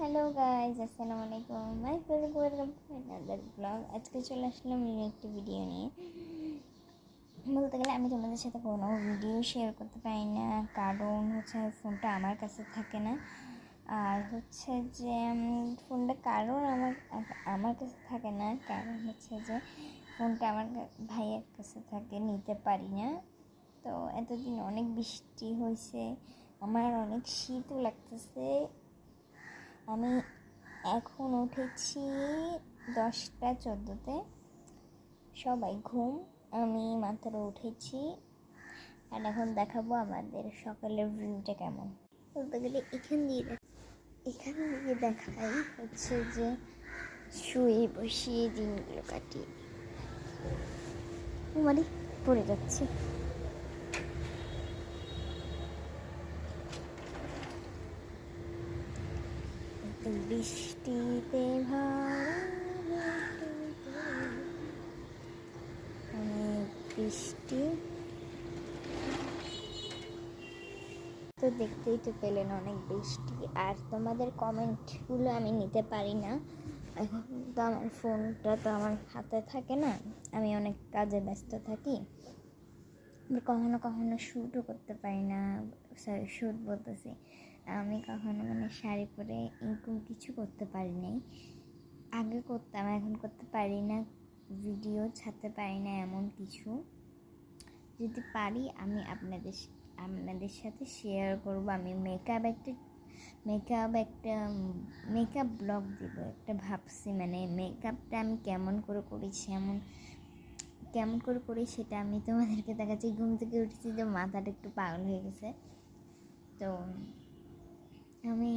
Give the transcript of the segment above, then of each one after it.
Hello guys, আসসালামু আলাইকুম। Welcome to another blog. আজকে চলে আসলাম একটি ভিডিও নিয়ে। বলতে গেলে আমি তোমাদের সাথে কোনো ভিডিও শেয়ার করতে পারি না, কারণ হচ্ছে ফোনটা আমার কাছে থাকে না। আর হচ্ছে যে ফোনটা কারণ আমার কাছে থাকে না, কারণ হচ্ছে যে ফোনটা আমার ভাইয়ের কাছে থাকে, নিতে পারি না। তো এতদিন অনেক বৃষ্টি হয়েছে, আমার অনেক শীতও লাগতেছে। আমি এখন উঠেছি 10টা 14-তে, সবাই ঘুম, আমি মাত্র উঠেছি। আর এখন দেখাবো আমাদের সকালের ভিউটা কেমন। বলতে গেলে এখান দিয়ে দেখাই হচ্ছে যে শুয়ে বসিয়ে দিনগুলো কাটিয়ে মানে পড়ে যাচ্ছে। বৃষ্টিতে অনেক বৃষ্টি, তো দেখতেই তো পেলেন অনেক বৃষ্টি। আর তোমাদের কমেন্টগুলো আমি নিতে পারি না, এখন তো আমার ফোনটা তো আমার হাতে থাকে না, আমি অনেক কাজে ব্যস্ত থাকি। কখনো কখনো শ্যুটও করতে পারি না, সরি শ্যুট বলতেছি, আমি কখনো শাড়ি পরে এরকম কিছু করতে পারি নাই। আগে করতাম, এখন করতে পারি না, ভিডিও ছাড়তে পারি না এমন কিছু। যদি পারি আমি আপনাদের সাথে শেয়ার করব। আমি মেকআপ ব্লগ দিব একটা, ভাবছি মেকআপটা আমি কেমন করে করি সেটা আমি তোমাদেরকে দেখাচ্ছি। ঘুম থেকে উঠেছি যে মাথাটা একটু পাগল হয়ে গেছে, তো আমি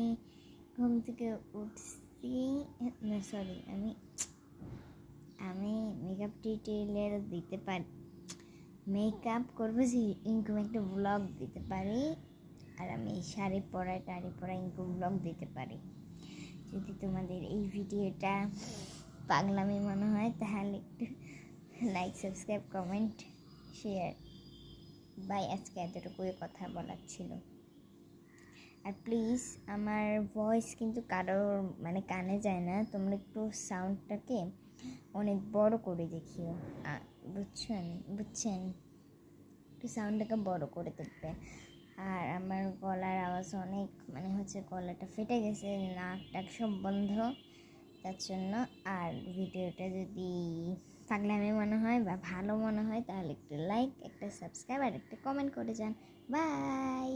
ঘুম থেকে উঠছি, সরি আমি মেকআপ টিউটোরিয়াল দিতে পারি, মেকআপ করবো যে ইনকাম একটা ব্লগ দিতে পারি। আর আমি শাড়ি পরা ইনকাম ব্লগ দিতে পারি। যদি তোমাদের এই ভিডিওটা পাগলামি মনে হয় তাহলে একটু like, subscribe, comment, share. Bye, আজকে এতটুকুই কথা বলার ছিল। আর প্লিজ আমার ভয়েস কিন্তু কারোর কানে যায় না, তোমরা একটু সাউন্ডটাকে অনেক বড় করে দেখিও, বুঝছেন, একটু সাউন্ডটাকে বড় করে দেখবেন। আর আমার গলার আওয়াজ অনেক গলাটা ফেটে গেছে, নাক সব বন্ধ, তার জন্য। আর ভিডিওটা যদি পাগলামি মনে হয় বা ভালো মনে হয় তাহলে একটু লাইক, একটা সাবস্ক্রাইব আর একটা কমেন্ট করে যান। বাই।